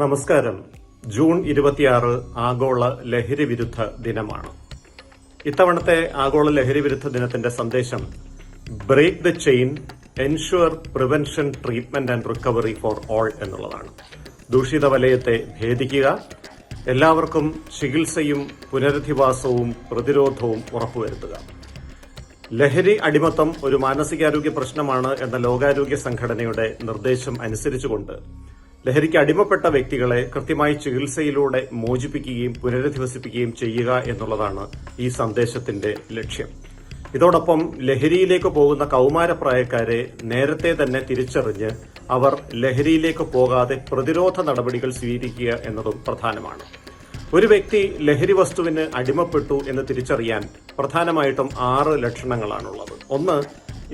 നമസ്കാരം. ജൂൺ 26 ആഗോള ലഹരി വിരുദ്ധ ദിനമാണ്. ഇത്തവണത്തെ ആഗോള ലഹരി വിരുദ്ധ ദിനത്തിന്റെ സന്ദേശം break the chain, ensure prevention, treatment and recovery for all എന്നുള്ളതാണ്. ദൂഷിത വലയത്തെ ഭേദിക്കുക, എല്ലാവർക്കും ചികിത്സയും പുനരധിവാസവും പ്രതിരോധവും ഉറപ്പുവരുത്തുക. ലഹരി അടിമത്തം ഒരു മാനസികാരോഗ്യ പ്രശ്നമാണ് എന്ന ലോകാരോഗ്യ സംഘടനയുടെ നിർദ്ദേശം അനുസരിച്ചുകൊണ്ട് ലഹരിക്ക് അടിമപ്പെട്ട വ്യക്തികളെ കൃത്യമായി ചികിത്സയിലൂടെ മോചിപ്പിക്കുകയും പുനരധിവസിപ്പിക്കുകയും ചെയ്യുക എന്നുള്ളതാണ് ഈ സന്ദേശത്തിന്റെ ലക്ഷ്യം. ഇതോടൊപ്പം ലഹരിയിലേക്ക് പോകുന്ന കൌമാരപ്രായക്കാരെ നേരത്തെ തന്നെ തിരിച്ചറിഞ്ഞ് അവർ ലഹരിയിലേക്ക് പോകാതെ പ്രതിരോധ നടപടികൾ സ്വീകരിക്കുക എന്നതും പ്രധാനമാണ്. ഒരു വ്യക്തി ലഹരി വസ്തുവിന് അടിമപ്പെട്ടു എന്ന് തിരിച്ചറിയാൻ പ്രധാനമായിട്ടും 6 ലക്ഷണങ്ങളാണുള്ളത്. ഒന്ന്,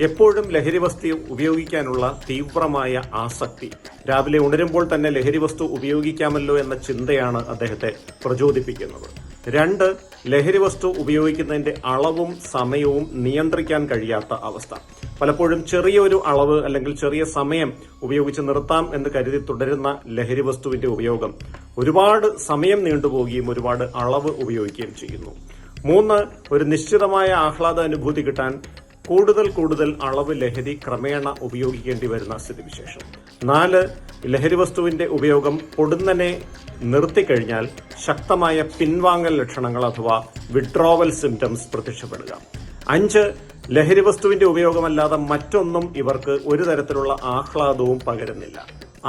എപ്പോഴും ലഹരി വസ്തു ഉപയോഗിക്കാനുള്ള തീവ്രമായ ആസക്തി. രാവിലെ ഉണരുമ്പോൾ തന്നെ ലഹരി വസ്തു ഉപയോഗിക്കാമല്ലോ എന്ന ചിന്തയാണ് അദ്ദേഹത്തെ പ്രചോദിപ്പിക്കുന്നത്. 2, ലഹരി വസ്തു ഉപയോഗിക്കുന്നതിന്റെ അളവും സമയവും നിയന്ത്രിക്കാൻ കഴിയാത്ത അവസ്ഥ. പലപ്പോഴും ചെറിയൊരു അളവ് അല്ലെങ്കിൽ ചെറിയ സമയം ഉപയോഗിച്ച് നിർത്താം എന്ന് കരുതി തുടരുന്ന ലഹരി വസ്തുവിന്റെ ഉപയോഗം ഒരുപാട് സമയം നീണ്ടുപോവുകയും ഒരുപാട് അളവ് ഉപയോഗിക്കുകയും ചെയ്യുന്നു. 3, ഒരു നിശ്ചിതമായ ആഹ്ലാദ അനുഭൂതി കിട്ടാൻ കൂടുതൽ അളവ് ലഹരി ക്രമേണ ഉപയോഗിക്കേണ്ടി വരുന്ന സ്ഥിതിവിശേഷം. 4, ലഹരി വസ്തുവിന്റെ ഉപയോഗം പൊടുന്നനെ നിർത്തിക്കഴിഞ്ഞാൽ ശക്തമായ പിൻവാങ്ങൽ ലക്ഷണങ്ങൾ അഥവാ വിഡ്രോവൽ സിംറ്റംസ് പ്രത്യക്ഷപ്പെടുക. 5, ലഹരി വസ്തുവിന്റെ ഉപയോഗമല്ലാതെ മറ്റൊന്നും ഇവർക്ക് ഒരു തരത്തിലുള്ള ആഹ്ലാദവും പകരുന്നില്ല.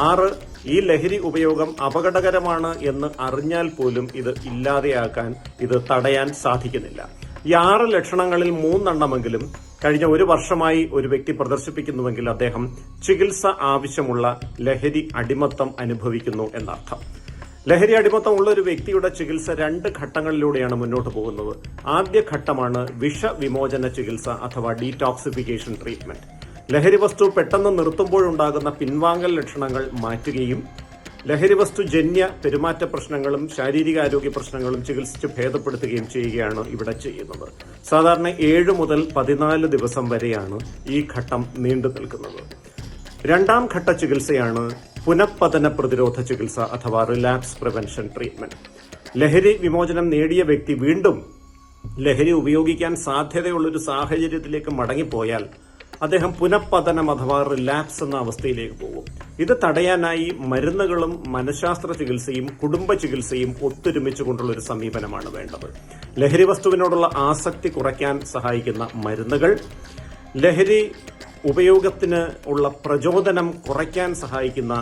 6, ഈ ലഹരി ഉപയോഗം അപകടകരമാണ് എന്ന് അറിഞ്ഞാൽ പോലും ഇത് ഇല്ലാതെയാക്കാൻ, ഇത് തടയാൻ സാധിക്കുന്നില്ല. ഈ 6 ലക്ഷണങ്ങളിൽ 3 എണ്ണമെങ്കിലും കഴിഞ്ഞ 1 വർഷമായി ഒരു വ്യക്തി പ്രദർശിപ്പിക്കുന്നുവെങ്കിൽ അദ്ദേഹം ചികിത്സ ആവശ്യമുള്ള ലഹരി അടിമത്തം അനുഭവിക്കുന്നു എന്നർത്ഥം. ലഹരി അടിമത്തം ഉള്ള ഒരു വ്യക്തിയുടെ ചികിത്സ 2 ഘട്ടങ്ങളിലൂടെയാണ് മുന്നോട്ട് പോകുന്നത്. ആദ്യ ഘട്ടമാണ് വിഷവിമോചന ചികിത്സ അഥവാ ഡീടോക്സിഫിക്കേഷൻ ട്രീറ്റ്മെന്റ്. ലഹരി വസ്തു പെട്ടെന്ന് നിർത്തുമ്പോഴുണ്ടാകുന്ന പിൻവാങ്ങൽ ലക്ഷണങ്ങൾ മാറ്റുകയും ലഹരി വസ്തു ജന്യ പെരുമാറ്റ പ്രശ്നങ്ങളും ശാരീരികാരോഗ്യ പ്രശ്നങ്ങളും ചികിത്സിച്ച് ഭേദപ്പെടുത്തുകയും ചെയ്യുകയാണ് ഇവിടെ ചെയ്യുന്നത്. സാധാരണ 7 മുതൽ 14 ദിവസം വരെയാണ് ഈ ഘട്ടം നീണ്ടു നിൽക്കുന്നത്. 2ാം ഘട്ട ചികിത്സയാണ് പുനഃപതന പ്രതിരോധ ചികിത്സ അഥവാ റിലാപ്സ് പ്രിവെൻഷൻ ട്രീറ്റ്മെന്റ്. ലഹരി വിമോചനം നേടിയ വ്യക്തി വീണ്ടും ലഹരി ഉപയോഗിക്കാൻ സാധ്യതയുള്ളൊരു സാഹചര്യത്തിലേക്ക് മടങ്ങിപ്പോയാൽ അദ്ദേഹം പുനഃപതനം അഥവാ റിലാപ്സ് എന്ന അവസ്ഥയിലേക്ക് പോകും. ഇത് തടയാനായി മരുന്നുകളും മനഃശാസ്ത്ര ചികിത്സയും കുടുംബ ചികിത്സയും ഒത്തൊരുമിച്ചുകൊണ്ടുള്ള ഒരു സമീപനമാണ് വേണ്ടത്. ലഹരി വസ്തുവിനോടുള്ള ആസക്തി കുറയ്ക്കാൻ സഹായിക്കുന്ന മരുന്നുകൾ, ലഹരി ഉപയോഗത്തിന് ഉള്ള പ്രചോദനം കുറയ്ക്കാൻ സഹായിക്കുന്ന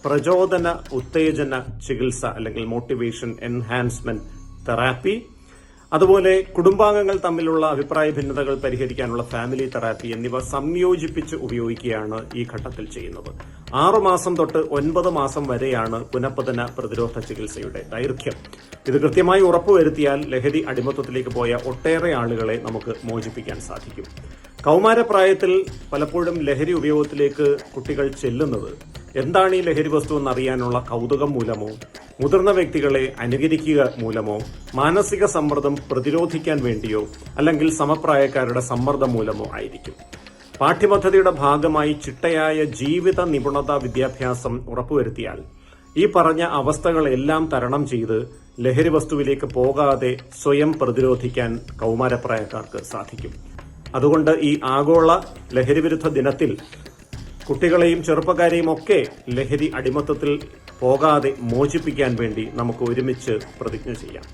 പ്രചോദന ഉത്തേജന ചികിത്സ അല്ലെങ്കിൽ മോട്ടിവേഷൻ എൻഹാൻസ്മെന്റ് തെറാപ്പി, അതുപോലെ കുടുംബാംഗങ്ങൾ തമ്മിലുള്ള അഭിപ്രായ ഭിന്നതകൾ പരിഹരിക്കാനുള്ള ഫാമിലി തെറാപ്പി എന്നിവ സംയോജിപ്പിച്ച് ഉപയോഗിക്കുകയാണ് ഈ ഘട്ടത്തിൽ ചെയ്യുന്നത്. 6 മാസം തൊട്ട് 9 മാസം വരെയാണ് പുനഃപതന പ്രതിരോധ ചികിത്സയുടെ ദൈർഘ്യം. ഇത് കൃത്യമായി ഉറപ്പുവരുത്തിയാൽ ലഹരി അടിമത്തത്തിലേക്ക് പോയ ഒട്ടേറെ ആളുകളെ നമുക്ക് മോചിപ്പിക്കാൻ സാധിക്കും. കൌമാരപ്രായത്തിൽ പലപ്പോഴും ലഹരി ഉപയോഗത്തിലേക്ക് കുട്ടികൾ ചെല്ലുന്നത് എന്താണ് ഈ ലഹരി വസ്തു എന്നറിയാനുള്ള കൗതുകം മൂലമോ, മുതിർന്ന വ്യക്തികളെ അനുകരിക്കുക മൂലമോ, മാനസിക സമ്മർദ്ദം പ്രതിരോധിക്കാൻ വേണ്ടിയോ അല്ലെങ്കിൽ സമപ്രായക്കാരുടെ സമ്മർദ്ദം മൂലമോ ആയിരിക്കും. പാഠ്യപദ്ധതിയുടെ ഭാഗമായി ചിട്ടയായ ജീവിത നിപുണതാ വിദ്യാഭ്യാസം ഉറപ്പുവരുത്തിയാൽ ഈ പറഞ്ഞ അവസ്ഥകളെല്ലാം തരണം ചെയ്ത് ലഹരി വസ്തുവിലേക്ക് പോകാതെ സ്വയം പ്രതിരോധിക്കാൻ കൌമാരപ്രായക്കാർക്ക് സാധിക്കും. അതുകൊണ്ട് ഈ ആഗോള ലഹരി വിരുദ്ധ ദിനത്തിൽ കുട്ടികളെയും ചെറുപ്പക്കാരെയും ഒക്കെ ലഹരി അടിമത്തത്തിൽ പോകാതെ മോചിപ്പിക്കാൻ വേണ്ടി നമുക്ക് ഒരുമിച്ച് പ്രതിജ്ഞ ചെയ്യാം.